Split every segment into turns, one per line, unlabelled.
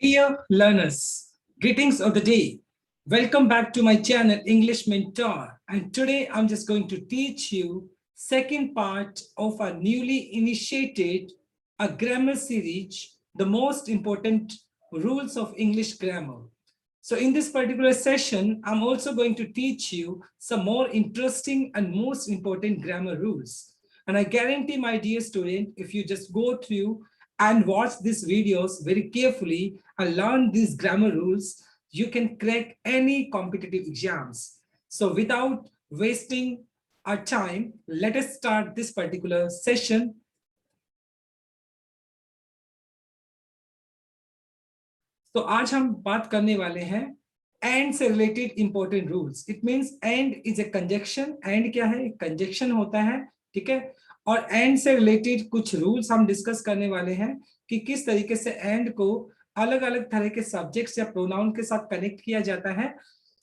Dear learners, greetings of the day. Welcome back to my channel English Mentor, and today I'm just going to teach you second part of our newly initiated a grammar series, the most important rules of English grammar. So in this particular session, I'm also going to teach you some more interesting and most important grammar rules. And I guarantee, my dear student, if you just go through and watch these videos very carefully and learn these grammar rules, you can crack any competitive exams. So without wasting our time, let us start this particular session. तो आज हम बात करने वाले हैं and से related important rules. It means and is A conjunction. And क्या है? कंजक्शन होता है, ठीक है. और एंड से रिलेटेड कुछ रूल्स हम डिस्कस करने वाले हैं कि किस तरीके से एंड को अलग अलग तरह के सब्जेक्ट्स या प्रोनाउन के साथ कनेक्ट किया जाता है.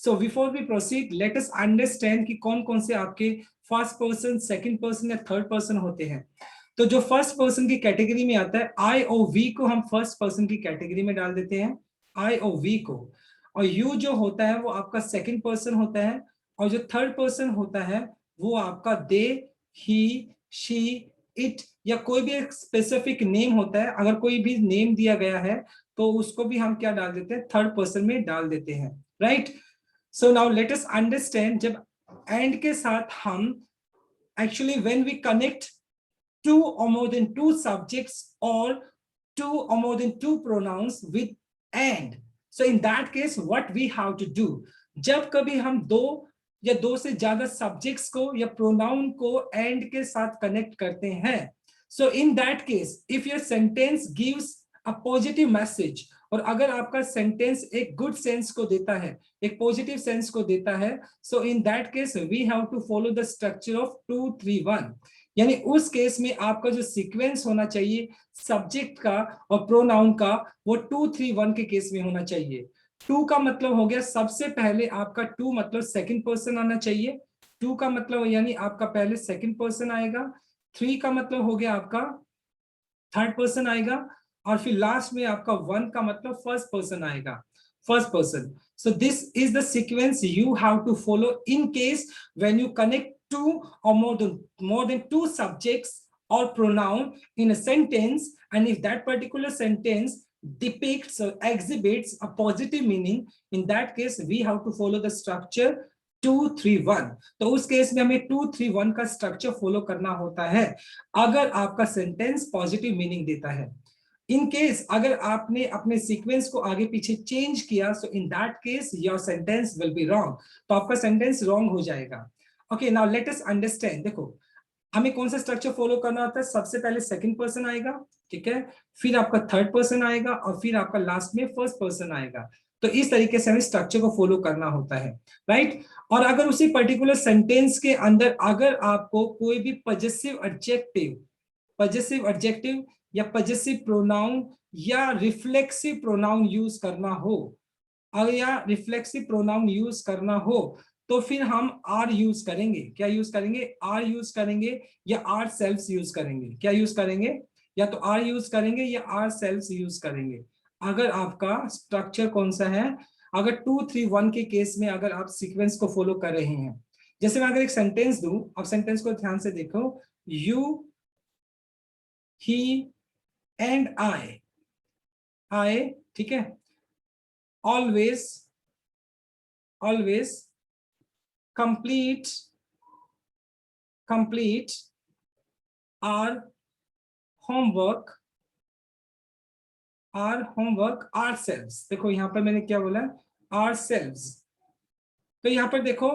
So before we proceed, let us understand कि कौन कौन से आपके फर्स्ट पर्सन, सेकंड पर्सन या थर्ड पर्सन होते हैं. तो जो फर्स्ट पर्सन की कैटेगरी में आता है, आई और वी को हम फर्स्ट पर्सन की कैटेगरी में डाल देते हैं, आई और वी को. और यू जो होता है वो आपका सेकंड पर्सन होता है, और जो थर्ड पर्सन होता है वो आपका दे, ही, शी, इट या कोई भी एक स्पेसिफिक नेम होता है. अगर कोई भी नेम दिया गया है तो उसको भी हम क्या डाल देते हैं? थर्ड पर्सन में डाल देते हैं, right. So now let us understand, जब एंड के साथ हम actually when we connect two or more than two subjects or two or more than two pronouns with and, so in that case what we have to do, जब कभी हम दो या दो से ज्यादा सब्जेक्ट्स को या प्रोनाउन को एंड के साथ कनेक्ट करते हैं, so in that case if your sentence gives a positive message, और अगर आपका सेंटेंस एक गुड सेंस को देता है, एक पॉजिटिव सेंस को देता है, so in that case we have to follow the structure of 2-3-1. यानी उस केस में आपका जो सीक्वेंस होना चाहिए सब्जेक्ट का और प्रोनाउन का, वो 2-3-1 के केस में होना चाहिए. 2 का मतलब हो गया सबसे पहले आपका 2 मतलब सेकंड पर्सन आना चाहिए. 2 का मतलब यानी आपका पहले सेकंड पर्सन आएगा. 3 का मतलब हो गया आपका थर्ड पर्सन आएगा, और फिर लास्ट में आपका 1 का मतलब फर्स्ट पर्सन आएगा, first person. So this is the sequence you have to follow in case when you connect two or more than two subjects or pronoun in a sentence, and if that particular sentence depicts or exhibits a positive meaning, in that case we have to follow the structure 2-3-1. तो उस case में हमें 2-3-1 का structure follow करना होता है अगर आपका सेंटेंस पॉजिटिव मीनिंग देता है. इन केस अगर आपने अपने सीक्वेंस को आगे पीछे चेंज किया, so in that case your sentence will be wrong. तो आपका सेंटेंस रॉन्ग हो जाएगा. Okay, now let us understand. देखो हमें कौन सा स्ट्रक्चर फॉलो करना होता है. सबसे पहले सेकंड पर्सन आएगा, ठीक है, फिर आपका थर्ड पर्सन आएगा, और फिर आपका लास्ट में फर्स्ट पर्सन आएगा. तो इस तरीके से हमें स्ट्रक्चर को फॉलो करना होता है, राइट. और अगर उसी पर्टिकुलर सेंटेंस के अंदर अगर आपको कोई भी पजेसिव एडजेक्टिव या पजेसिव प्रोनाउन या रिफ्लेक्सिव प्रोनाउन यूज करना हो, या रिफ्लेक्सिव प्रोनाउन यूज करना हो, तो फिर हम आर यूज करेंगे. क्या यूज करेंगे? आर यूज करेंगे या आर सेल्फ्स यूज करेंगे. क्या यूज करेंगे? या तो आर यूज करेंगे या आर सेल्फ्स यूज करेंगे. अगर आपका स्ट्रक्चर कौन सा है, अगर 2-3-1 के केस में अगर आप सीक्वेंस को फॉलो कर रहे हैं. जैसे मैं अगर एक सेंटेंस दूं, अब सेंटेंस को ध्यान से देखो. यू, ही एंड आई, ठीक है, always complete our homework ourselves. देखो यहां पर मैंने क्या बोला? ourselves. तो यहां पर देखो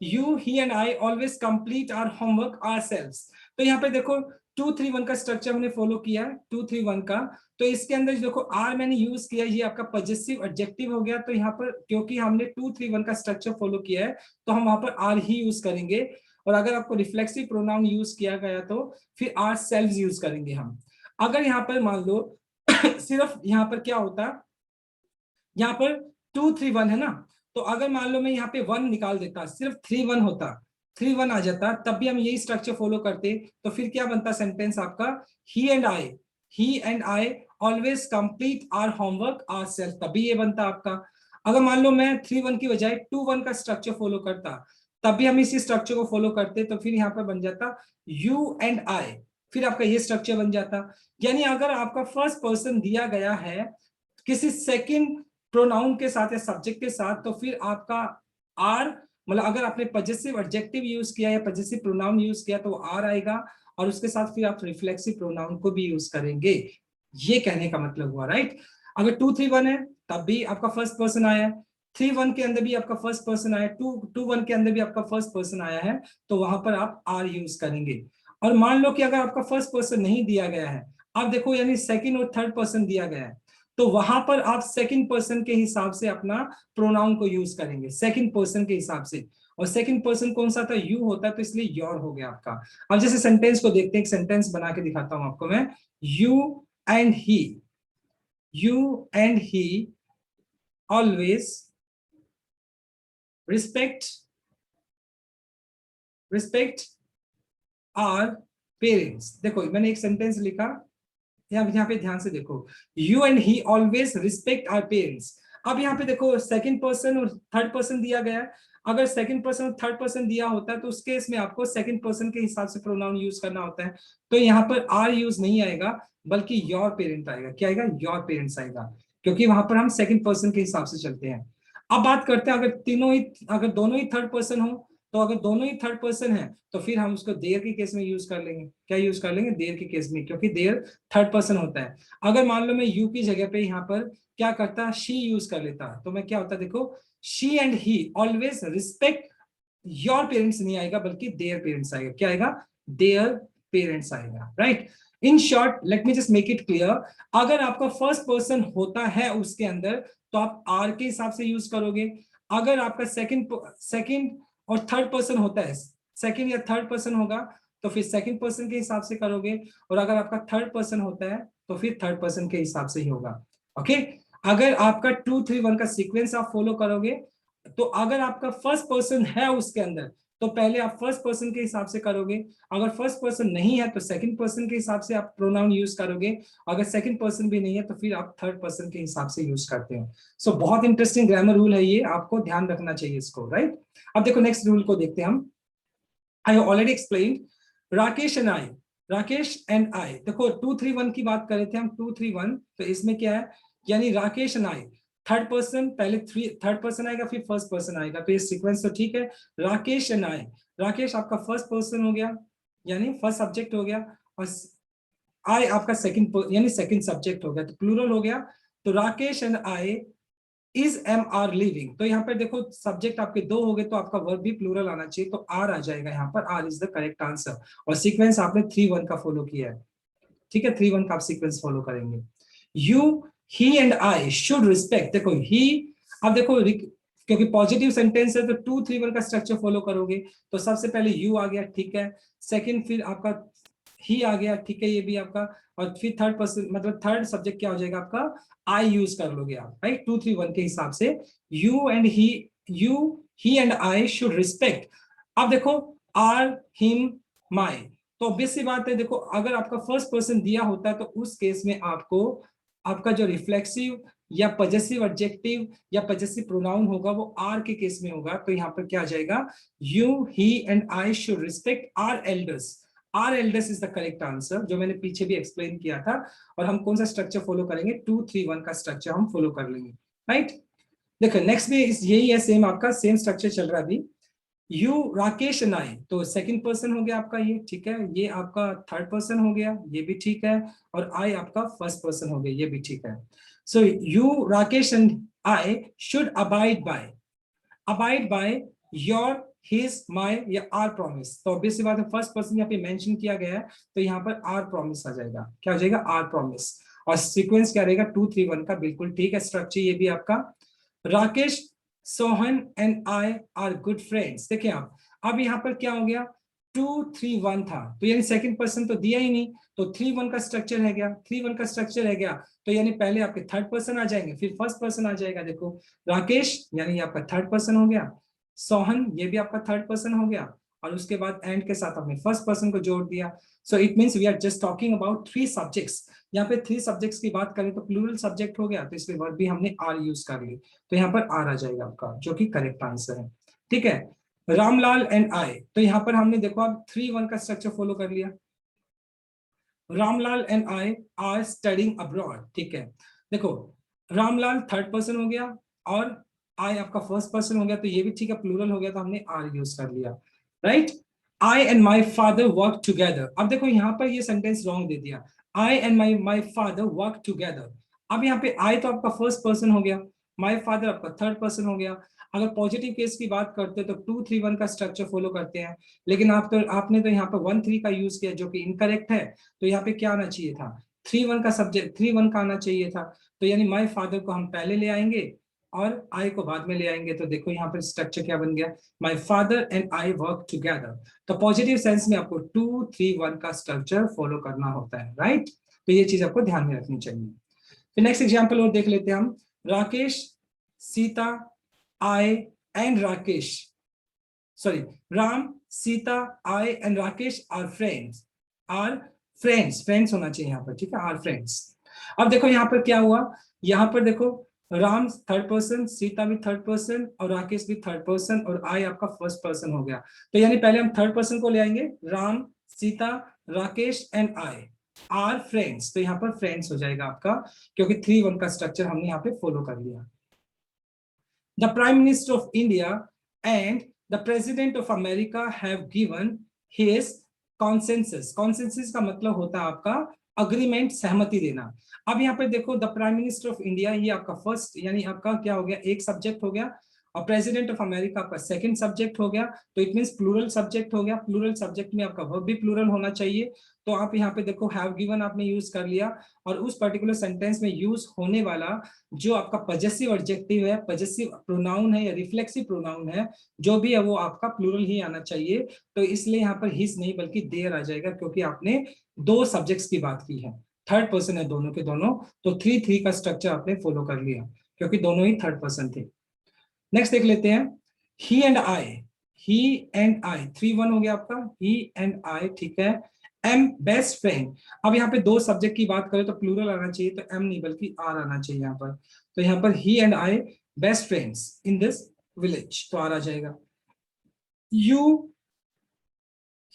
you, he and I always complete our homework ourselves. तो यहां पर देखो 2-3-1 का स्ट्रक्चर हमने फॉलो किया है, 2-3-1 का. तो इसके अंदर देखो आर मैंने यूज किया, ये आपका पजेसिव एडजेक्टिव हो गया. तो यहाँ पर क्योंकि हमने 2-3-1 का स्ट्रक्चर फॉलो किया है तो हम वहां पर आर ही यूज करेंगे. और अगर आपको रिफ्लेक्सिव प्रोनाउन यूज किया गया तो फिर आर सेल्व्स यूज करेंगे हम. अगर यहाँ पर मान लो सिर्फ यहाँ पर क्या होता, यहाँ पर 2-3-1 है ना, तो अगर मान लो मैं यहाँ पे 1 निकाल देता, सिर्फ 3-1 होता, 3-1 आ जाता, तब भी हम यही स्ट्रक्चर फॉलो करते. तो फिर क्या बनता सेंटेंस आपका? He and I always complete our homework ourself, तभी ये बनता आपका। अगर मान लो मैं 3-1 की बजाय 2-1 का स्ट्रक्चर फॉलो करता, तब भी हम इसी स्ट्रक्चर को फॉलो करते, तो फिर यहाँ पर बन जाता यू एंड आई, फिर आपका ये स्ट्रक्चर बन जाता। यानी अगर आपका फर्स्ट पर्सन दिया गया है किसी सेकंड प्रोनाउन के साथ या सब्जेक्ट के साथ, तो फिर आपका आर, मतलब अगर आपने पजेसिव एडजेक्टिव यूज किया या पजेसिव प्रोनाउन यूज किया तो आर आएगा, और उसके साथ फिर आप रिफ्लेक्सिव प्रोनाउन को भी यूज करेंगे। ये कहने का मतलब हुआ, राइट। अगर 2-3-1 है तब भी आपका फर्स्ट पर्सन आया है, 3-1 के अंदर भी आपका फर्स्ट पर्सन आया है, 2-1 के अंदर भी आपका फर्स्ट पर्सन आया है, तो वहां पर आप आर यूज करेंगे। और मान लो कि अगर आपका फर्स्ट पर्सन नहीं दिया गया है, आप देखो यानी सेकंड और थर्ड पर्सन दिया गया है, तो वहां पर आप सेकंड पर्सन के हिसाब से अपना प्रोनाउन को यूज करेंगे, सेकंड पर्सन के हिसाब से। और सेकंड पर्सन कौन सा था, यू होता है, तो इसलिए योर हो गया आपका। अब जैसे सेंटेंस को देखते हैं, एक सेंटेंस बना के दिखाता हूं आपको मैं। You and he, you and he always respect our parents। देखो मैंने एक सेंटेंस लिखा, यहाँ पे ध्यान से देखो, you and he always respect our parents। अब यहाँ पे देखो सेकंड पर्सन और थर्ड पर्सन दिया गया है। अगर सेकंड पर्सन और थर्ड पर्सन दिया होता है तो उस केस में आपको सेकंड पर्सन के हिसाब से प्रोनाउन यूज करना होता है, तो यहाँ पर आर यूज नहीं आएगा, बल्कि योर पेरेंट आएगा। क्या आएगा, योर पेरेंट्स आएगा, क्योंकि वहां पर हम सेकंड पर्सन के हिसाब से चलते हैं। अब बात करते हैं अगर दोनों ही थर्ड पर्सन हो, तो अगर दोनों ही थर्ड पर्सन है तो फिर हम उसको देयर के केस में यूज कर लेंगे। क्या यूज कर लेंगे, देयर के केस में, क्योंकि देयर थर्ड पर्सन होता है। अगर मान लो मैं यू की जगह पे यहाँ पर क्या करता, शी यूज कर लेता, तो मैं क्या होता, देखो she and he always respect your parents नहीं आएगा, बल्कि देयर पेरेंट्स आएगा। क्या आएगा, देयर पेरेंट्स आएगा, right. In short let me just make it clear, अगर आपका फर्स्ट पर्सन होता है उसके अंदर तो आप आर के हिसाब से यूज करोगे। अगर आपका सेकंड और थर्ड पर्सन होता है, सेकंड या थर्ड पर्सन होगा, तो फिर सेकंड पर्सन के हिसाब से करोगे। और अगर आपका थर्ड पर्सन होता है तो फिर थर्ड पर्सन के हिसाब से ही होगा। ओके, अगर आपका 2-3-1 का सीक्वेंस आप फॉलो करोगे, तो अगर आपका फर्स्ट पर्सन है उसके अंदर तो पहले आप फर्स्ट पर्सन के हिसाब से करोगे, अगर फर्स्ट पर्सन नहीं है तो सेकंड पर्सन के हिसाब से आप प्रोनाउन यूज करोगे, अगर सेकंड पर्सन भी नहीं है तो फिर आप थर्ड पर्सन के हिसाब से यूज करते हो। सो बहुत इंटरेस्टिंग ग्रामर रूल है ये, आपको ध्यान रखना चाहिए इसको, राइट। अब देखो नेक्स्ट रूल को देखते हैं हम। I already explain Rakesh and I, Rakesh and आई, देखो 2-3-1 की बात कर रहे थे हम, 2-3-1, तो इसमें क्या है, यानी Rakesh and I, third person पहले थर्ड पर्सन आएगा फिर फर्स्ट पर्सन आएगा, तो ये सीक्वेंस तो ठीक है। राकेश एंड आई, राकेश आपका फर्स्ट पर्सन हो गया, यानी फर्स्ट सब्जेक्ट हो गया, और आई आपका सेकंड यानी सेकंड सब्जेक्ट हो गया, तो प्लूरल हो गया। तो Rakesh and I is am are living, तो यहाँ पर देखो सब्जेक्ट आपके दो हो गए तो आपका वर्ब भी प्लूरल आना चाहिए, तो आर आ जाएगा यहाँ पर, are is the correct answer. और सीक्वेंस आपने 3-1 का फॉलो किया है, ठीक है, 3-1 का आप सीक्वेंस फॉलो करेंगे। You he and I should respect, देखो ही, अब देखो क्योंकि पॉजिटिव सेंटेंस है तो 2-3-1 का स्ट्रक्चर फॉलो करोगे, तो सबसे पहले यू आ गया, ठीक है, सेकंड फिर आपका ही आ गया, ठीक है, ये भी आपका, और फिर थर्ड पर्सन मतलब थर्ड सब्जेक्ट क्या हो जाएगा आपका, आई यूज कर लोगे आप, राइट, 2-3-1 के हिसाब से। You he and I should respect. अब देखो आर, हिम, माई, तो ऑब्वियस सी बात है, देखो अगर आपका फर्स्ट पर्सन दिया होता है तो उस केस में आपको आपका जो रिफ्लेक्सिव या पजेसिव एडजेक्टिव या पजेसिव प्रोनाउन होगा वो आर के केस में होगा, तो यहाँ पर क्या आ जाएगा, you he and I should respect are elders. Are elders is the correct answer, जो मैंने पीछे भी एक्सप्लेन किया था। और हम कौन सा स्ट्रक्चर फॉलो करेंगे, 2-3-1 का स्ट्रक्चर हम फॉलो कर लेंगे, राइट। देखो नेक्स्ट भी यही है, सेम आपका सेम स्ट्रक्चर चल रहा है अभी। यू राकेश एंड आई, तो सेकंड पर्सन हो गया आपका ये, ठीक है, ये आपका थर्ड पर्सन हो गया, ये भी ठीक है, और आई आपका फर्स्ट पर्सन हो गया, ये भी ठीक है। So you Rakesh and I should abide by your, his, my या आर प्रॉमिस, तो ऑब्वियसली बात है फर्स्ट पर्सन यहाँ पे मेंशन किया गया है, तो यहाँ पर आर प्रॉमिस आ जाएगा। क्या हो जाएगा, आर प्रॉमिस। और सीक्वेंस क्या रहेगा, 2-3-1 का, बिल्कुल ठीक है स्ट्रक्चर ये भी आपका। Rakesh, Sohan and I R good friends, देखिए आप, अब यहाँ पर क्या हो गया, 2-3-1 था, तो यानी सेकंड पर्सन तो दिया ही नहीं, तो 3-1 का स्ट्रक्चर है गया, 3-1 का स्ट्रक्चर है गया, तो यानी पहले आपके थर्ड पर्सन आ जाएंगे फिर फर्स्ट पर्सन आ जाएगा। देखो राकेश यानी आपका थर्ड पर्सन हो गया, सोहन ये भी आपका थर्ड पर्सन हो गया, और उसके बाद एंड के साथ आपने फर्स्ट पर्सन को जोड़ दिया। So it means we are just talking about 3 subjects, यहाँ पे 3 सब्जेक्ट्स की बात करें तो प्लूरल सब्जेक्ट हो गया, तो इसलिए वर्ब भी हमने आर यूज कर ली, तो यहाँ पर आर आ जाएगा आपका, जो कि करेक्ट आंसर है। ठीक है, रामलाल एंड आई, तो यहाँ पर हमने देखो अब 3-1 का स्ट्रक्चर फॉलो कर लिया। Ramlal and I R studying abroad. ठीक है, देखो रामलाल थर्ड पर्सन हो गया और आई आपका फर्स्ट पर्सन हो गया, तो ये भी ठीक है, प्लूरल हो गया, तो हमने आर यूज कर लिया, right. I and my father work together. अब देखो यहाँ पर ये सेंटेंस रॉन्ग दे दिया, I and my father work together. अब यहाँ पे आई तो आपका फर्स्ट पर्सन हो गया, माई फादर आपका थर्ड पर्सन हो गया। अगर पॉजिटिव केस की बात करते हैं तो 2-3-1 का स्ट्रक्चर फॉलो करते हैं, लेकिन आपने तो यहाँ पर 1-3 का यूज किया, जो कि इनकरेक्ट है। तो यहाँ पे क्या आना चाहिए था, 3-1 का सब्जेक्ट 3-1 का आना चाहिए था, तो यानी माई फादर को हम पहले ले आएंगे और आई को बाद में ले आएंगे। तो देखो यहाँ पर स्ट्रक्चर क्या बन गया, my father and I work together. तो पॉजिटिव सेंस में आपको 2-3-1 का स्ट्रक्चर फॉलो करना होता है, राइट। तो ये चीज आपको ध्यान में रखनी चाहिए। फिर नेक्स्ट एग्जाम्पल और देख लेते हैं हम। Rakesh, Sita, I and Rakesh, sorry, Ram, Sita, I and Rakesh are friends. Are friends, friends होना चाहिए यहाँ पर, ठीक है, आर फ्रेंड्स। अब देखो यहाँ पर क्या हुआ, यहाँ पर देखो राम थर्ड पर्सन, सीता भी थर्ड पर्सन और राकेश भी थर्ड पर्सन और आई आपका फर्स्ट पर्सन हो गया। तो यानी पहले हम थर्ड पर्सन को ले आएंगे, Ram, Sita, Rakesh and I R friends. तो यहाँ पर फ्रेंड्स हो जाएगा आपका, क्योंकि 3-1 का स्ट्रक्चर हमने यहाँ पे फॉलो कर लिया। The prime minister of India and the president of America have given his consensus. Consensus का मतलब होता है आपका अग्रीमेंट, सहमति देना। अब यहाँ पे देखो the prime minister of India, ये आपका फर्स्ट, यानी आपका क्या हो गया, एक सब्जेक्ट हो गया, और प्रेसिडेंट ऑफ अमेरिका आपका सेकंड सब्जेक्ट हो गया, तो इट मींस प्लूरल सब्जेक्ट हो गया। प्लूरल सब्जेक्ट में आपका वर्ब भी प्लूरल होना चाहिए। तो आप यहाँ पे देखो हैव गिवन आपने यूज कर लिया, और उस पर्टिकुलर सेंटेंस में यूज होने वाला जो आपका पजेसिव एडजेक्टिव है, पजेसिव प्रोनाउन है या रिफ्लेक्सिव प्रोनाउन है, जो भी है वो आपका प्लूरल ही आना चाहिए। तो इसलिए यहाँ पर हिज नहीं बल्कि देयर आ जाएगा, क्योंकि आपने 2 सब्जेक्ट्स की बात की है, थर्ड पर्सन है दोनों के दोनों, तो 3-3 का स्ट्रक्चर आपने फॉलो कर लिया, क्योंकि दोनों ही थर्ड पर्सन थे। नेक्स्ट देख लेते हैं, ही एंड आई, ही एंड आई 3-1 हो गया आपका, ही एंड आई, ठीक है। Am best friend. अब यहाँ पे 2 सब्जेक्ट की बात करें तो प्लूरल आना चाहिए, तो एम नहीं बल्कि आर आना चाहिए यहाँ पर। तो यहाँ पर ही and I best friends in this village, तो आर आ जाएगा। यू,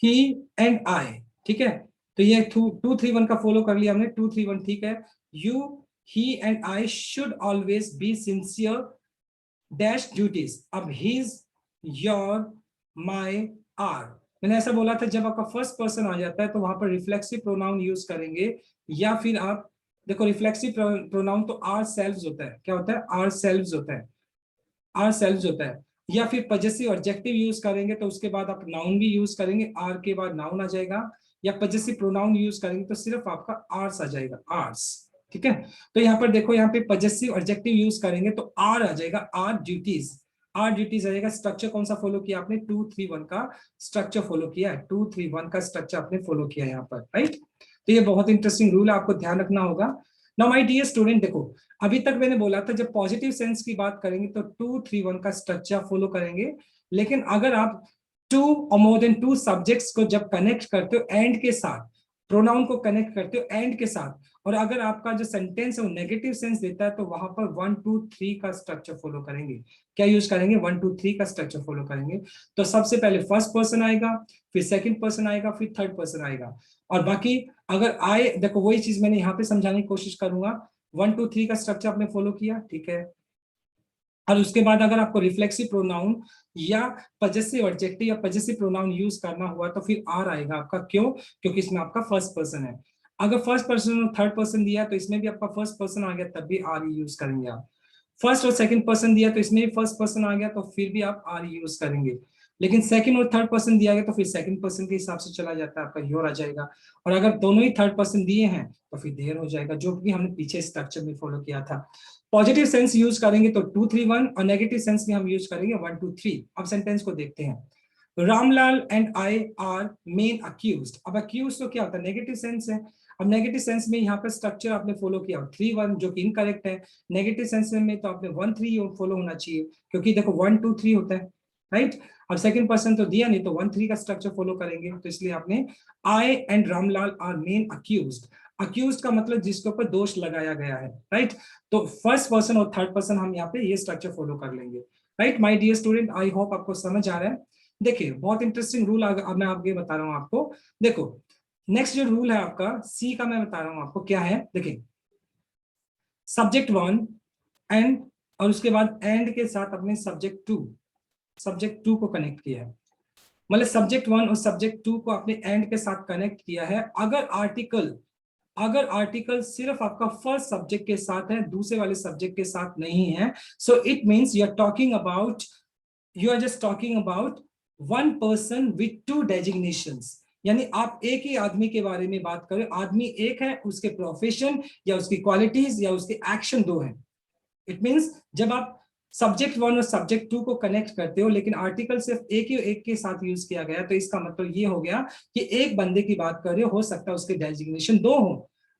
ही एंड आई, ठीक है, तो ये 2-3-1 का फॉलो कर लिया हमने, 2-3-1, ठीक है। You, he and I should always be sincere dash duties. अब हिज, योर, माई, आर, मैंने ऐसा बोला था जब आपका फर्स्ट पर्सन आ जाता है तो वहां पर रिफ्लेक्सिव प्रोनाउन यूज करेंगे, या फिर आप देखो रिफ्लेक्सिव प्रोनाउन तो आर सेल्व्स होता है, क्या होता है, आर सेल्व्स होता है, आर सेल्व्स होता है, या फिर पजेसिव एडजेक्टिव यूज करेंगे तो उसके बाद आप नाउन भी यूज करेंगे, आर के बाद नाउन आ जाएगा, या पजेसिव प्रोनाउन यूज करेंगे तो सिर्फ आपका आर्स आ जाएगा, आर्स, ठीक है। तो यहाँ पर देखो, यहाँ पे पजेसिव एडजेक्टिव यूज करेंगे तो आर आ जाएगा, आर ड्यूटीज, आर ड्यूटीज आ जाएगा। स्ट्रक्चर कौन सा फॉलो किया आपने, 2-3-1 का स्ट्रक्चर फॉलो किया है, 2-3-1 का स्ट्रक्चर आपने फॉलो किया यहाँ पर, राइट। तो ये बहुत इंटरेस्टिंग रूल है, आपको ध्यान रखना होगा। नाउ माय डियर स्टूडेंट, देखो अभी तक मैंने बोला था जब पॉजिटिव सेंस की बात करेंगे तो 2-3-1 का स्ट्रक्चर फॉलो करेंगे, लेकिन अगर आप 2 और मोर देन 2 सब्जेक्ट्स को जब कनेक्ट करते हो एंड के साथ, प्रोनाउन को कनेक्ट करते हो एंड के साथ, और अगर आपका जो सेंटेंस है वो नेगेटिव सेंस देता है तो वहां पर 1-2-3 का स्ट्रक्चर फॉलो करेंगे। क्या यूज करेंगे, 1-2-3 का स्ट्रक्चर फॉलो करेंगे। तो सबसे पहले फर्स्ट पर्सन आएगा, फिर सेकंड पर्सन आएगा, फिर थर्ड पर्सन आएगा, और बाकी अगर आए, देखो वही चीज मैंने यहाँ पे समझाने की कोशिश करूंगा। 1-2-3 का स्ट्रक्चर आपने फॉलो किया, ठीक है, और उसके बाद अगर आपको रिफ्लेक्सिव प्रोनाउन या पजेसिव एडजेक्टिव या पजेसिव प्रोनाउन यूज करना हुआ तो फिर आर आएगा आपका, क्यों, क्योंकि इसमें आपका फर्स्ट पर्सन है। अगर फर्स्ट पर्सन और थर्ड पर्सन दिया तो इसमें भी आपका फर्स्ट पर्सन आ गया, तब भी आर यूज करेंगे आप। फर्स्ट और सेकंड पर्सन दिया तो इसमें भी फर्स्ट पर्सन आ गया तो फिर भी आप आर यूज करेंगे, लेकिन सेकंड और थर्ड पर्सन दिया गया तो फिर सेकंड पर्सन के हिसाब से चला जाता है, आपका योर आ जाएगा। और अगर दोनों ही थर्ड पर्सन दिए हैं तो फिर देयर हो जाएगा, जो कि हमने पीछे स्ट्रक्चर में फॉलो किया था। पॉजिटिव सेंस यूज करेंगे तो 2-3-1, और नेगेटिव सेंस में हम यूज करेंगे 1-2-3। अब सेंटेंस को देखते हैं, Ramlal and I R main accused. अब अक्यूज तो क्या होता है, नेगेटिव सेंस है। अब नेगेटिव सेंस में यहाँ पर स्ट्रक्चर आपने फॉलो किया 3-1, जो कि इनकरेक्ट है। नेगेटिव सेंस में तो आपने 1-3 फॉलो होना चाहिए, क्योंकि देखो 1-2-3 होता है, राइट। अब सेकंड पर्सन तो दिया नहीं तो 1-3 का स्ट्रक्चर फॉलो करेंगे, तो इसलिए आपने I and Ramlal are main accused. Accused का मतलब जिसके ऊपर दोष लगाया गया है, राइट। तो फर्स्ट पर्सन और थर्ड पर्सन हम यहाँ पे ये स्ट्रक्चर फॉलो कर लेंगे, right my dear student. I hope आपको समझ आ रहा है। देखिए बहुत इंटरेस्टिंग रूल अब मैं आगे बता रहा हूँ आपको। देखो नेक्स्ट जो रूल है आपका सी का, मैं बता रहा हूँ आपको क्या है। देखिए सब्जेक्ट वन एंड, और उसके बाद एंड के साथ अपने सब्जेक्ट टू को कनेक्ट किया है। मतलब सब्जेक्ट वन और सब्जेक्ट टू को अपने एंड के साथ कनेक्ट किया है। अगर आर्टिकल सिर्फ आपका फर्स्ट सब्जेक्ट के साथ है, दूसरे वाले सब्जेक्ट के साथ नहीं है, so it means you are just talking about one person with two designations. यानी आप एक ही आदमी के बारे में बात करें, आदमी एक है, उसके प्रोफेशन या उसकी क्वालिटीज या उसके एक्शन दो है। इट मींस जब आप सब्जेक्ट वन और सब्जेक्ट टू को कनेक्ट करते हो लेकिन आर्टिकल सिर्फ एक के साथ यूज किया गया, तो इसका मतलब ये हो गया कि एक बंदे की बात कर रहे हो सकता है उसके डेजिग्नेशन दो हो,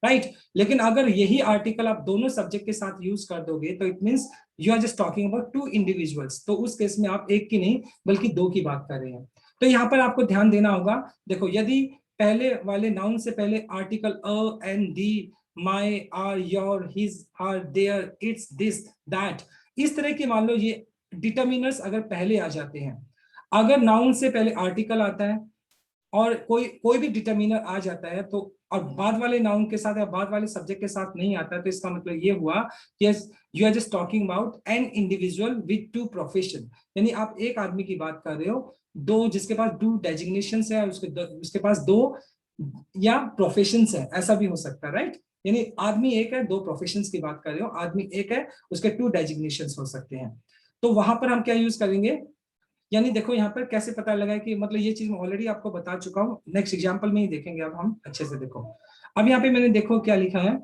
राइट। लेकिन अगर यही आर्टिकल आप दोनों सब्जेक्ट के साथ यूज कर दोगे तो it means you are just talking about two individuals. तो उस केस में आप एक की नहीं बल्कि दो की बात कर रहे हैं। तो यहाँ पर आपको ध्यान देना होगा। देखो यदि पहले वाले नाउन से पहले article a and the, my, our, your, his, her, their, its, this, that, इस तरह के मान लो ये डिटर्मिनर्स अगर पहले आ जाते हैं, अगर नाउन से पहले आर्टिकल आता है और कोई भी डिटर्मिनर आ जाता है तो, और बाद वाले नाउन के साथ या बाद वाले सब्जेक्ट के साथ नहीं आता है, तो इसका मतलब ये हुआ कि you are just talking about an individual with two profession. यानी आप एक आदमी की बात कर रहे हो, दो जिसके पास टू डेजिग्नेशंस है, उसके पास दो या प्रोफेशंस है, ऐसा भी हो सकता है, राइट। यानी आदमी एक है, दो प्रोफेशंस की बात कर रहे हो, आदमी एक है, उसके टू डेजिग्नेशंस हो सकते हैं। तो वहां पर हम क्या यूज करेंगे, यानी देखो यहाँ पर कैसे पता लगा कि मतलब ये चीज मैं ऑलरेडी आपको बता चुका हूँ, नेक्स्ट एग्जांपल में ही देखेंगे अब हम अच्छे से। देखो अब यहाँ पे मैंने देखो क्या लिखा है,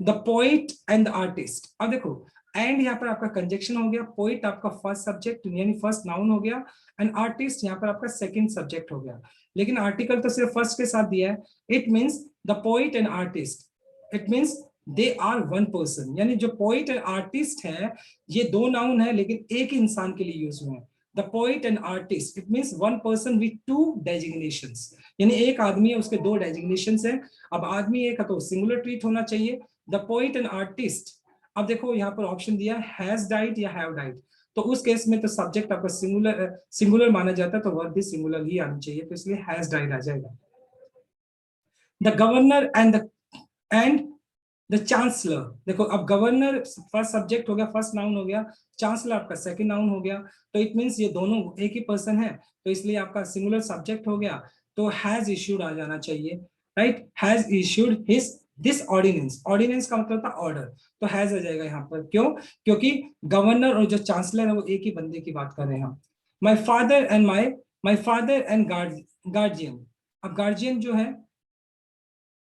the poet and the artist. अब देखो एंड यहाँ पर आपका कंजक्शन हो गया, पोइट आपका फर्स्ट सब्जेक्ट यानी फर्स्ट नाउन हो गया, एंड आर्टिस्ट यहाँ पर आपका सेकंड सब्जेक्ट हो गया। लेकिन आर्टिकल तो सिर्फ फर्स्ट के साथ दिया है। It means the poet and artist, it means they are one person. यानी जो पोइट एंड आर्टिस्ट है ये दो नाउन है लेकिन एक ही इंसान के लिए यूज हुए हैं। The poet and artist, it means one person with two designations। यानी एक आदमी है उसके दो designations है। अब आदमी एक है तो सिंगुलर ट्रीट होना चाहिए। The poet and artist, अब देखो यहाँ पर ऑप्शन दिया has died या have died, तो उस केस में तो सब्जेक्ट आपका सिंगुलर माना जाता है, तो वर्ब भी सिंगुलर ही आनी चाहिए, तो इसलिए has died आ जाएगा। The governor and the chancellor, देखो अब गवर्नर फर्स्ट सब्जेक्ट हो गया, फर्स्ट नाउन हो गया, चांसलर आपका सेकंड नाउन हो गया, तो इट मींस ये दोनों एक ही पर्सन है, तो इसलिए आपका सिंगुलर सब्जेक्ट हो गया, तो हैज इश्यूड आ जाना चाहिए, right. Has issued his this ordinance, ordinance का मतलब था ऑर्डर, तो हैज आ जाएगा यहाँ पर। क्यों? क्योंकि गवर्नर और जो चांसलर है वो एक ही बंदे की बात कर रहे हैं हम। माई फादर एंड गार्जियन, अब गार्जियन जो है,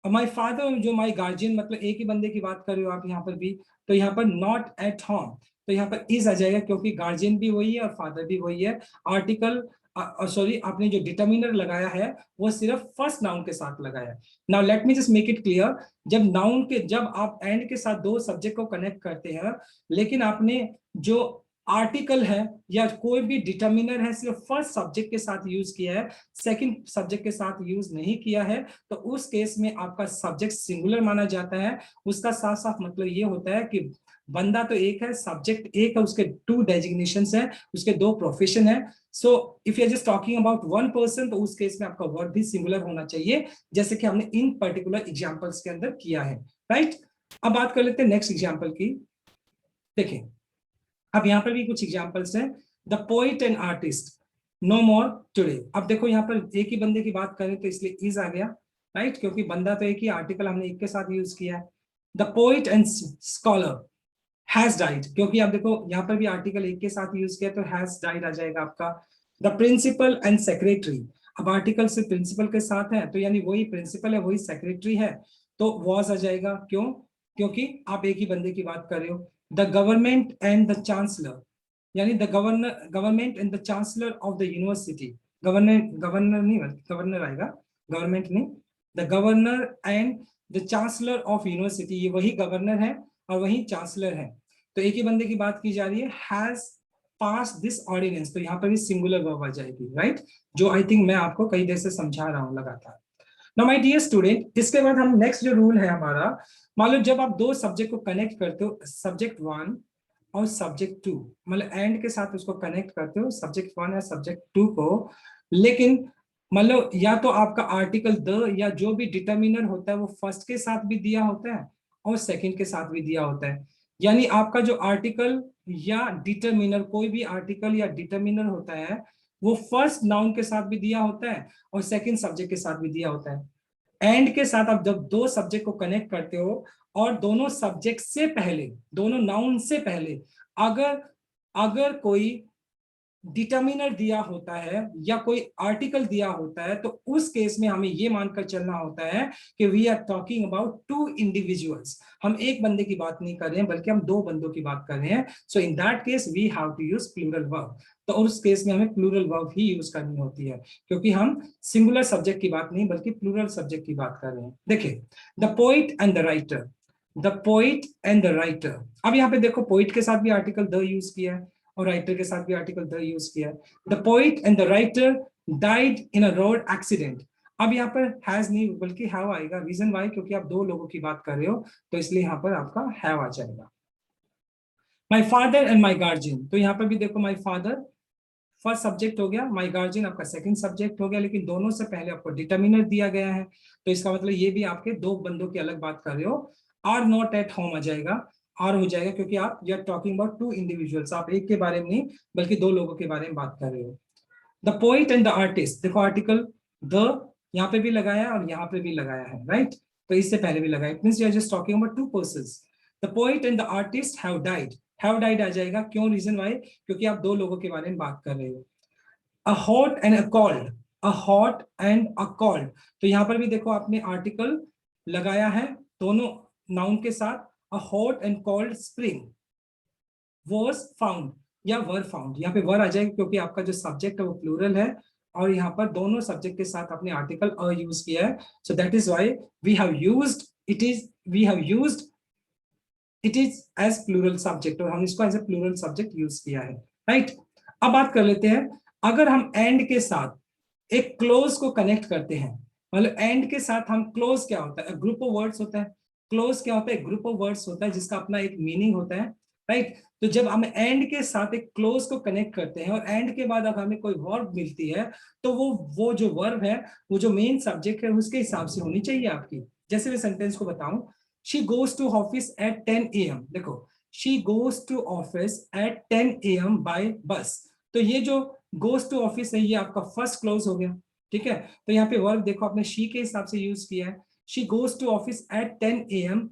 माई फादर जो माई गार्जियन मतलब एक ही बंदे की बात कर रहे हो आप यहाँ पर भी, तो यहाँ पर नॉट एट होम, तो यहाँ पर इज आ जाएगा क्योंकि गार्जियन भी वही है और फादर भी वही है। आर्टिकल सॉरी आपने जो डिटर्मिनर लगाया है वो सिर्फ फर्स्ट नाउन के साथ लगाया है। Now let me just make it clear, जब आप एंड के साथ दो सब्जेक्ट को कनेक्ट करते हैं लेकिन आपने जो आर्टिकल है या कोई भी डिटर्मिनर है सिर्फ फर्स्ट सब्जेक्ट के साथ यूज किया है, सेकंड सब्जेक्ट के साथ यूज नहीं किया है, तो उस केस में आपका सब्जेक्ट सिंगुलर माना जाता है। उसका साफ साफ मतलब ये होता है कि बंदा तो एक है, सब्जेक्ट एक है, उसके टू डेजिग्नेशंस है, उसके दो प्रोफेशन है। So if you are just talking about one person, तो उस केस में आपका वर्ब भी सिंगुलर होना चाहिए, जैसे कि हमने इन पर्टिकुलर एग्जांपल्स के अंदर किया है, राइट। अब बात कर लेते हैं नेक्स्ट एग्जांपल की। देखिए अब यहाँ पर भी कुछ एग्जांपल्स हैं। The poet and artist no more today, अब देखो यहाँ पर एक ही बंदे की बात करें तो इसलिए इज आ गया, राइट, क्योंकि बंदा तो एक ही, आर्टिकल हमने एक के साथ यूज किया है। The poet and scholar has died, क्योंकि आप देखो यहाँ पर भी आर्टिकल एक के साथ यूज किया तो हैज डाइड आ जाएगा आपका। द प्रिंसिपल एंड सेक्रेटरी, अब आर्टिकल से प्रिंसिपल के साथ है तो यानी वही प्रिंसिपल है वही सेक्रेटरी है, तो वॉज आ जाएगा। क्यों? क्योंकि आप एक ही बंदे की बात कर रहे हो। The government and the chancellor, यानी the government and the chancellor of the university, governor नहीं, गवर्नर आएगा, गवर्नमेंट नहीं, the governor and the chancellor of university, ये वही गवर्नर है और वही चांसलर है, तो एक ही बंदे की बात की जा रही है। हैज पास दिस ऑर्डिनेंस, तो यहाँ पर भी सिंगुलर वर्ब आ जाएगी, राइट, जो आई थिंक मैं आपको कई देर से समझा रहा हूँ लगातार। नाउ माय डियर स्टूडेंट, इसके बाद हम नेक्स्ट जो रूल है हमारा, मान लो जब आप दो सब्जेक्ट को कनेक्ट करते हो, सब्जेक्ट वन और सब्जेक्ट टू, मतलब एंड के साथ उसको कनेक्ट करते हो सब्जेक्ट वन या सब्जेक्ट टू को, लेकिन मतलब या तो आपका आर्टिकल द या जो भी डिटर्मिनर होता है वो फर्स्ट के साथ भी दिया होता है और सेकंड के साथ भी दिया होता है। यानी आपका जो आर्टिकल या डिटर्मिनर, कोई भी आर्टिकल या डिटर्मिनर होता है वो फर्स्ट नाउन के साथ भी दिया होता है और सेकंड सब्जेक्ट के साथ भी दिया होता है। एंड के साथ आप जब दो सब्जेक्ट को कनेक्ट करते हो और दोनों सब्जेक्ट से पहले, दोनों नाउन से पहले अगर अगर कोई डिटर्मिनर दिया होता है या कोई आर्टिकल दिया होता है, तो उस केस में हमें ये मानकर चलना होता है कि we are talking about two individuals. हम एक बंदे की बात नहीं कर रहे हैं बल्कि हम दो बंदों की बात कर रहे हैं। So in that case we have to use plural verb. तो उस केस में हमें प्लूरल वर्ब ही यूज करनी होती है, क्योंकि हम सिंगुलर सब्जेक्ट की बात नहीं बल्कि प्लूरल सब्जेक्ट की बात कर रहे हैं। देखिए, the poet and the writer, the poet and the writer. अब यहाँ पे देखो, पोइट के साथ भी आर्टिकल द यूज किया है और राइटर के साथ भी आर्टिकल द यूज किया है। The poet and the writer died in a road accident. अब यहाँ पर हैज नहीं बल्कि हैव आएगा। रीजन वाई, क्योंकि आप दो लोगों की बात कर रहे हो, तो इसलिए यहाँ पर आपका हैव आ जाएगा। My father and my guardian, तो यहाँ पर भी देखो माई फादर फर्स्ट सब्जेक्ट हो गया, माई गार्जियन आपका सेकंड सब्जेक्ट हो गया, लेकिन दोनों से पहले आपको डिटर्मिनर दिया गया है, तो इसका मतलब ये भी आपके दो बंदों की अलग बात कर रहे हो। आर नॉट एट होम आ जाएगा, आर हो जाएगा, क्योंकि आप you are talking about two individuals, आप एक के बारे में नहीं बल्कि दो लोगों के बारे में बात कर रहे हो। The poet and the artist, देखो आर्टिकल द यहाँ पे भी लगाया और यहाँ पे भी लगाया है, राइट? तो इससे पहले भी लगाया, it means you are just talking about two persons. The poet and the artist have died, have died आ जाएगा, क्यों? रीजन वाई, क्योंकि आप दो लोगों के बारे में बात कर रहे हो। A hot and a cold, a hot and a cold, तो यहाँ पर भी देखो आपने आर्टिकल लगाया है दोनों नाउन के साथ। A hot and cold spring was found या वर फाउंड, यहाँ पे वर आ जाएगा क्योंकि आपका जो सब्जेक्ट है वो प्लूरल है और यहाँ पर दोनों सब्जेक्ट के साथ आपने आर्टिकल अ यूज किया है। So that is why we have used it, is we have used it is as plural subject, और हम इसको as a plural subject use किया है, राइट? अब बात कर लेते हैं, अगर हम एंड के साथ एक क्लोज को कनेक्ट करते हैं, मतलब एंड के साथ हम क्लोज क्या होता है? ग्रुप ऑफ वर्ड्स होता है। क्लोज क्या होता है? ग्रुप ऑफ वर्ड्स होता है जिसका अपना एक मीनिंग होता है, राइट? तो जब हम एंड के साथ एक क्लोज को कनेक्ट करते हैं और एंड के बाद अगर हमें कोई वर्ब मिलती है, तो वो जो वर्ब है, वो जो मेन सब्जेक्ट है उसके हिसाब से होनी चाहिए आपकी। जैसे मैं सेंटेंस को बताऊं, she goes to office at 10 AM, देखो she goes to office at 10 AM by bus. तो ये जो गोज टू ऑफिस है ये आपका फर्स्ट क्लोज हो गया, ठीक है? तो यहाँ पे वर्ब देखो आपने शी के हिसाब से यूज किया है, she goes to office at 10 AM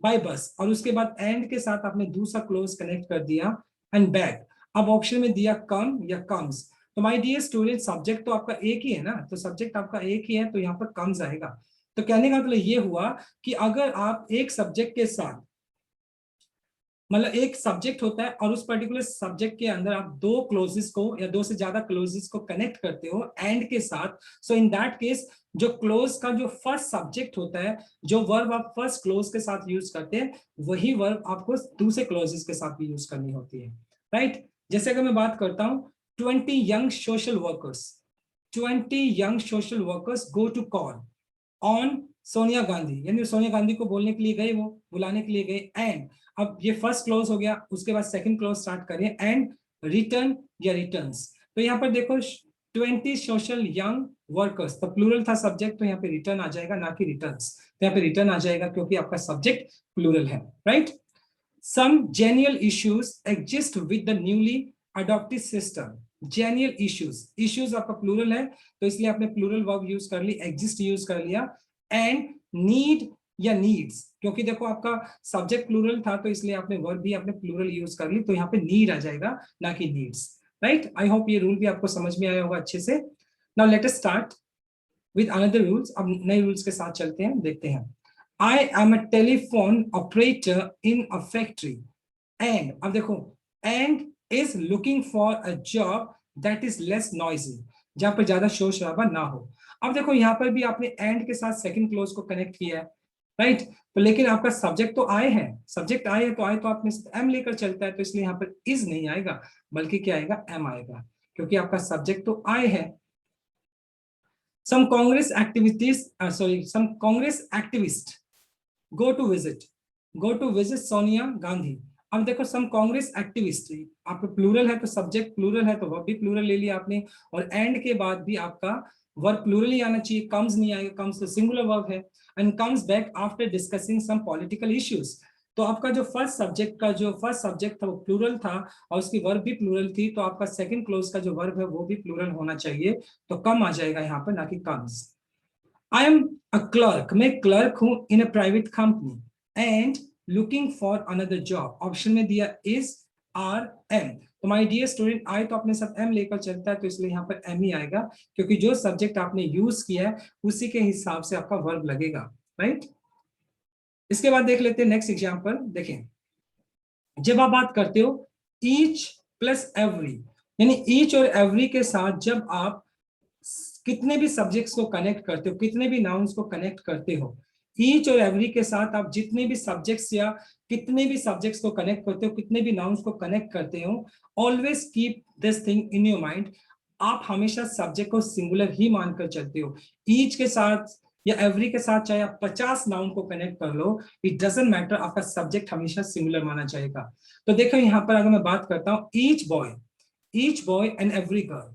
by bus, और उसके बाद एंड के साथ आपने दूसरा क्लोज कनेक्ट कर दिया, एंड बैक। अब ऑप्शन में दिया कम या कम्स, तो माय डियर स्टूडेंट सब्जेक्ट तो आपका एक ही है ना, तो सब्जेक्ट आपका एक ही है, तो यहाँ पर कम्स आएगा। तो कहने का मतलब ये हुआ कि अगर आप एक सब्जेक्ट के साथ, मतलब एक सब्जेक्ट होता है और उस पर्टिकुलर सब्जेक्ट के अंदर आप दो क्लोजेस को या दो से ज्यादा क्लोजेस को कनेक्ट करते हो एंड के साथ, सो इन दैट केस जो क्लोज का जो फर्स्ट सब्जेक्ट होता है, जो वर्ब आप फर्स्ट क्लोज के साथ यूज करते हैं, वही वर्ब आपको दूसरे क्लोजेस के साथ भी यूज करनी होती है, राइट? जैसे अगर मैं बात करता हूं 20 young social workers, 20 young social workers go to call on Sonia Gandhi, यानी सोनिया गांधी को बोलने के लिए गए, वो बुलाने के लिए गए, एंड अब ये फर्स्ट क्लोज हो गया, उसके बाद सेकंड क्लोज स्टार्ट करिए, एंड रिटर्न या रिटर्न्स। तो यहाँ पर देखो 20 सोशल यंग वर्कर्स, तो प्लूरल था सब्जेक्ट, तो यहाँ पे रिटर्न आ जाएगा ना कि रिटर्न्स। तो यहाँ पे रिटर्न आ जाएगा क्योंकि आपका सब्जेक्ट प्लूरल है, right? Some genuine issues exist with the newly adopted system. Genuine issues, issues आपका प्लूरल है तो इसलिए आपने प्लूरल वर्ब यूज कर ली, एग्जिस्ट यूज कर लिया, एंड नीड या नीड्स, क्योंकि देखो आपका सब्जेक्ट प्लूरल था तो इसलिए आपने वर्ब भी आपने प्लूरल यूज कर ली, तो यहाँ पे नीड आ जाएगा ना कि नीड्स, राइट? आई होप ये रूल भी आपको समझ में आया होगा अच्छे से। Now let us start with another rules. अब नए रूल्स के साथ चलते हैं, देखते हैं। आई am a telephone operator in a factory and, अब देखो and is looking for a job that is less noisy, जहां पर ज्यादा शोर शराबा ना हो। अब देखो यहाँ पर भी आपने एंड के साथ सेकंड क्लोज को कनेक्ट किया है, राइट? तो लेकिन आपका सब्जेक्ट तो आए है, सब्जेक्ट आए है, तो आए तो आपने एम लेकर चलता है, तो इसलिए यहाँ पर इज नहीं आएगा बल्कि क्या आएगा? एम आएगा, क्योंकि आपका सब्जेक्ट तो आए है। some Congress activities, some Congress activist go to visit Sonia Gandhi. अब देखो सम कांग्रेस एक्टिविस्ट, आपको प्लूरल है तो सब्जेक्ट प्लूरल है तो वर्ब भी प्लूरल ले लिया आपने, और एंड के बाद भी आपका वर्ब प्लूरल ही आना चाहिए, कम्स नहीं आएगा, कम्स तो सिंगुलर वर्ब है। And comes back after discussing some political issues. तो आपका जो फर्स्ट सब्जेक्ट था वो प्लूरल था और उसकी वर्ब भी प्लूरल थी, तो आपका सेकंड क्लोज का जो वर्ब है वो भी प्लूरल होना चाहिए, तो कम आ जाएगा यहाँ पर, ना कि comes. I am a clerk, मैं क्लर्क हूं in a private company and looking for another job. Option में दिया इज, आर, एम। तो माय डियर स्टूडेंट, आई तो अपने साथ एम लेकर चलता है, तो इसलिए यहाँ पर एम ही आएगा, क्योंकि जो सब्जेक्ट आपने यूज किया है उसी के हिसाब से आपका वर्ब लगेगा, राइट। इसके बाद देख लेते हैं नेक्स्ट एग्जांपल। देखें, जब आप बात करते हो ईच प्लस एवरी, यानी ईच और एवरी के साथ जब आप कितने भी सब्जेक्ट्स को कनेक्ट करते हो, कितने भी नाउन्स को कनेक्ट करते हो, ईच और एवरी के साथ आप जितने भी सब्जेक्ट्स या कितने भी सब्जेक्ट्स को कनेक्ट करते हो, कितने भी नाउन्स को कनेक्ट करते हो, always keep this thing in your mind. आप हमेशा सब्जेक्ट को सिंगुलर ही मानकर चलते हो। ईच के साथ या एवरी के साथ चाहे आप 50 नाउन को कनेक्ट कर लो, इट डजंट मैटर, आपका सब्जेक्ट हमेशा सिंगुलर माना जाएगा। तो देखो यहाँ पर अगर मैं बात करता हूँ each boy and every girl,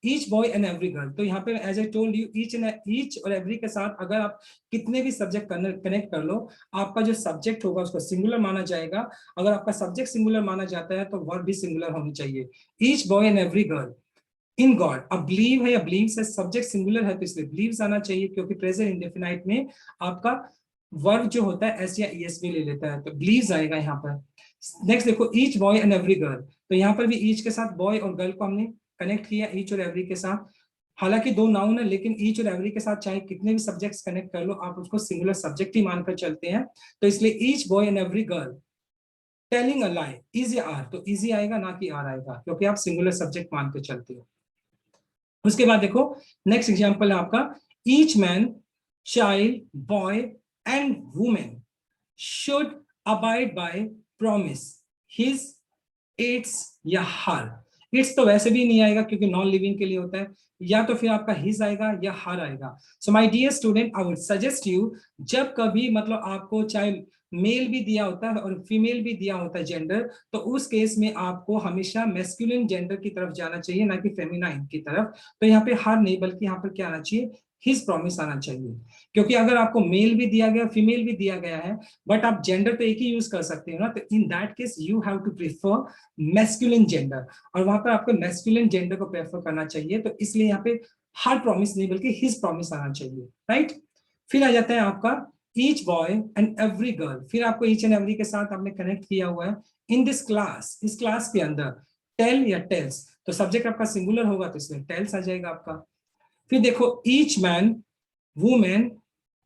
each boy and every girl, तो यहाँ पे as I told you each और एवरी के साथ अगर आप कितने भी सब्जेक्ट कनेक्ट कर लो, आपका जो सब्जेक्ट होगा उसको सिंगुलर माना जाएगा। अगर आपका सब्जेक्ट सिंगुलर माना जाता है तो वर्ब भी सिंगुलर होनी चाहिए। Each boy and every girl in God, अब बिलीव है या बिलीव्स है, सब्जेक्ट सिंगुलर है तो इसलिए बिलीव्स आना चाहिए, क्योंकि प्रेजेंट इंडेफिनाइट में आपका वर्ब जो होता है एस या ईएस भी ले लेता है, तो बिलीव्स आएगा यहाँ पर। नेक्स्ट देखो each boy and every girl, तो यहाँ पर भी ईच के साथ बॉय और गर्ल को हमने कनेक्ट किया ईच और एवरी के साथ। हालांकि दो नाउन है, लेकिन ईच और एवरी के साथ चाहे कितने भी सब्जेक्ट्स कनेक्ट कर लो, आप उसको सिंगुलर सब्जेक्ट ही मानकर चलते हैं, तो इसलिए each boy and every girl telling a lie, is are, तो इजी आएगा ना कि आर आएगा, क्योंकि आप सिंगुलर सब्जेक्ट मानकर चलते हो। उसके बाद देखो नेक्स्ट एग्जांपल है आपका, each man, child, boy and women should abide by promise his, it's या हर। इट्स तो वैसे भी नहीं आएगा क्योंकि नॉन लिविंग के लिए होता है, या तो फिर आपका हिज आएगा या हर आएगा। So my dear student, I would suggest you, जब कभी मतलब आपको चाहे मेल भी दिया होता है और फीमेल भी दिया होता है जेंडर, तो उस केस में आपको हमेशा मैस्कुलिन जेंडर की तरफ जाना चाहिए, ना कि फेमिनाइन की तरफ। तो यहाँ पे हर नहीं, बल्कि यहाँ पर क्या आना चाहिए, हिज प्रॉमिस आना चाहिए, क्योंकि अगर आपको मेल भी दिया गया फीमेल भी दिया गया है, बट आप जेंडर तो एक ही यूज कर सकते हो ना, तो in that case you have to prefer masculine gender, और वहां पर आपको मैस्कुलिन जेंडर को प्रेफर करना चाहिए, तो इसलिए यहाँ पे हर प्रॉमिस नहीं बल्कि हिज प्रॉमिस आना चाहिए, राइट। फिर आ जाता है आपका each boy and every girl, फिर आपको ईच एंड एवरी के साथ आपने कनेक्ट किया हुआ है। इन दिस क्लास, इस क्लास के अंदर, टेल या टेल्स, तो सब्जेक्ट आपका सिंगुलर होगा तो इसमें टेल्स आ जाएगा आपका। फिर देखो each man, women,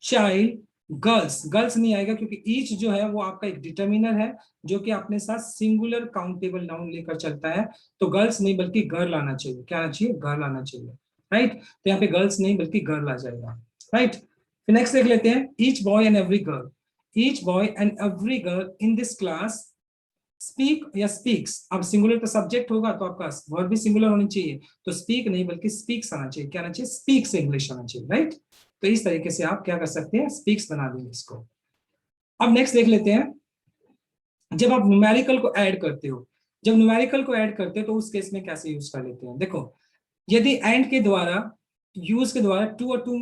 child, girls, girls नहीं आएगा क्योंकि ईच जो है वो आपका एक डिटर्मिनर है जो कि अपने साथ सिंगुलर काउंटेबल नाउन लेकर चलता है, तो गर्ल्स नहीं बल्कि गर्ल आना चाहिए, क्या आना चाहिए, गर्ल आना चाहिए, राइट। तो यहाँ पे गर्ल्स नहीं बल्कि गर्ल आ जाएगा, राइट। फिर नेक्स्ट देख लेते हैं, each boy and every girl, each boy and every girl in this class speak या स्पीक्स, अब सिंगुलर तो सब्जेक्ट होगा तो आपका वर्ब भी सिंगुलर होनी चाहिए, तो स्पीक नहीं बल्कि स्पीक्स आना चाहिए, क्या आना चाहिए, स्पीक्स इंग्लिश आना चाहिए, राइट। तो इस तरीके से आप क्या कर सकते हैं, स्पीक्स बना देंगे इसको। अब नेक्स्ट देख लेते हैं, जब आप न्यूमेरिकल को ऐड करते हो, जब न्यूमेरिकल को ऐड करते हो तो उस केस में कैसे यूज कर लेते हैं। देखो, यदि एंड के द्वारा, यूज के द्वारा 2 और 2,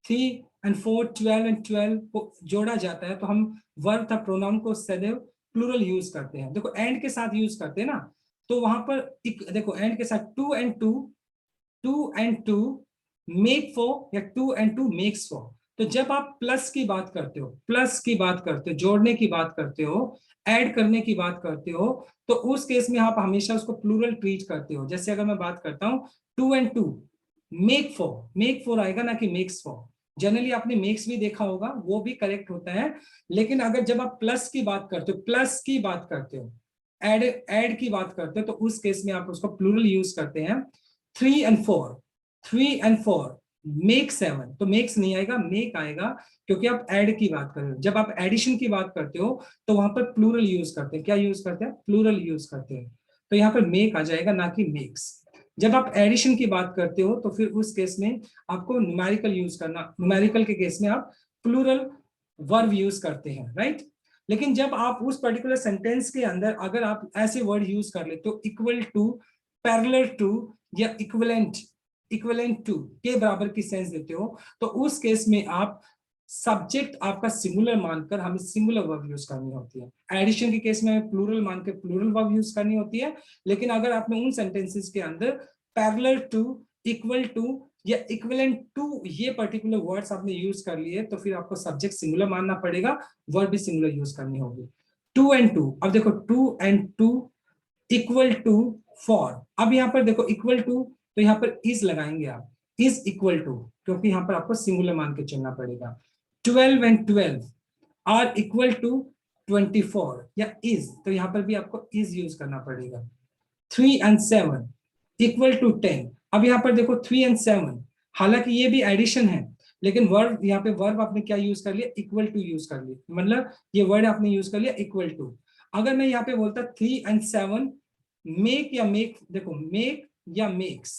3 एंड 4, 12 एंड 12 को जोड़ा जाता है, तो हम वर्ब था प्रोनाउन को सदैव प्लूरल यूज करते हैं। देखो एंड के साथ यूज करते हैं ना, तो वहां पर देखो एंड के साथ 2 एंड 2, 2 एंड 2 मेक फोर, या 2 एंड 2 मेक्स फोर। तो जब आप प्लस की बात करते हो, प्लस की बात करते हो, जोड़ने की बात करते हो, ऐड करने की बात करते हो, तो उस केस में आप हमेशा उसको प्लूरल ट्रीट करते हो। जैसे अगर मैं बात करता हूं 2 एंड 2 मेक फोर आएगा ना कि मेक्स फोर। जनरली आपने मेक्स भी देखा होगा, वो भी करेक्ट होता है, लेकिन अगर जब आप प्लस की बात करते हो, प्लस की बात करते हो, ऐड की बात करते हो, तो उस केस में आप उसको प्लूरल यूज करते हैं। 3 एंड 4 मेक 7, तो मेक्स नहीं आएगा, मेक आएगा, क्योंकि आप ऐड की बात कर रहे हो। जब आप एडिशन की बात करते हो तो वहां पर प्लूरल यूज करते हैं, क्या यूज करते हैं, प्लूरल यूज करते हैं, तो यहाँ पर मेक आ जाएगा ना कि मेक्स। जब आप एडिशन की बात करते हो तो फिर उस केस में आपको न्यूमेरिकल यूज करना, न्यूमेरिकल के केस में आप प्लूरल वर्ब यूज करते हैं, राइट। लेकिन जब आप उस पर्टिकुलर सेंटेंस के अंदर अगर आप ऐसे वर्ड यूज कर लेते हो इक्वल टू, पैरेलल टू या इक्विवेलेंट टू के बराबर की सेंस देते हो, तो उस केस में आप सब्जेक्ट आपका सिंगुलर मानकर हमें सिंगुलर वर्ब यूज करनी होती है। एडिशन के केस में प्लूरल मान के प्लूरल वर्ब यूज करनी होती है। लेकिन अगर आपने उन सेंटेंसेस के अंदर पैरेलल टू, इक्वल टू या इक्विवेलेंट टू ये पर्टिकुलर वर्ड्स आपने यूज कर लिए, तो फिर आपको सब्जेक्ट सिंगुलर मानना पड़ेगा, वर्ब भी सिंगुलर यूज करनी होगी। टू एंड टू, अब देखो two and two equal to four, अब यहाँ पर देखो इक्वल टू तो यहाँ पर इज लगाएंगे आप, इज इक्वल टू, क्योंकि यहाँ पर आपको सिंगुलर मान के चलना पड़ेगा। 12 एंड 12 आर इक्वल टू 24 या इज, तो यहाँ पर भी आपको इज यूज करना पड़ेगा। 3 एंड 7 इक्वल टू 10, अब यहाँ पर देखो 3 एंड 7, हालांकि ये भी एडिशन है, लेकिन वर्ब यहाँ पे वर्ब आपने क्या यूज कर लिया, इक्वल टू यूज कर लिया, मतलब ये वर्ड आपने यूज कर लिया इक्वल टू। अगर मैं यहाँ पे बोलता 3 एंड 7 मेक या मेक, देखो मेक या मेक्स,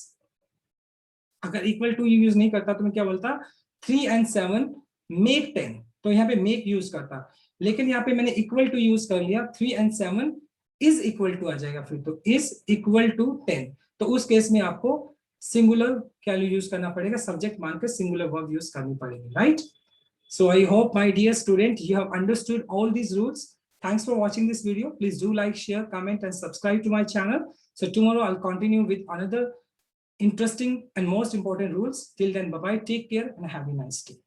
अगर इक्वल टू यूज नहीं करता तो मैं क्या बोलता 3 एंड 7 मेक 10, तो यहाँ पे मेक यूज करता। लेकिन यहाँ पे मैंने इक्वल टू यूज कर लिया, 3 एंड 7 इज इक्वल टू आ जाएगा फिर, तो इज इक्वल टू 10, तो उस केस में आपको सिंगुलर क्या यूज करना पड़ेगा, सब्जेक्ट मानकर सिंगुलर वर्ब यूज करनी पड़ेगी, right. So I hope my dear student you have understood all these rules. Thanks for watching this video. Please do like, share, comment and subscribe to my channel. So tomorrow I'll continue with another interesting and most important rules. Till then, bye bye, take care and have a nice day.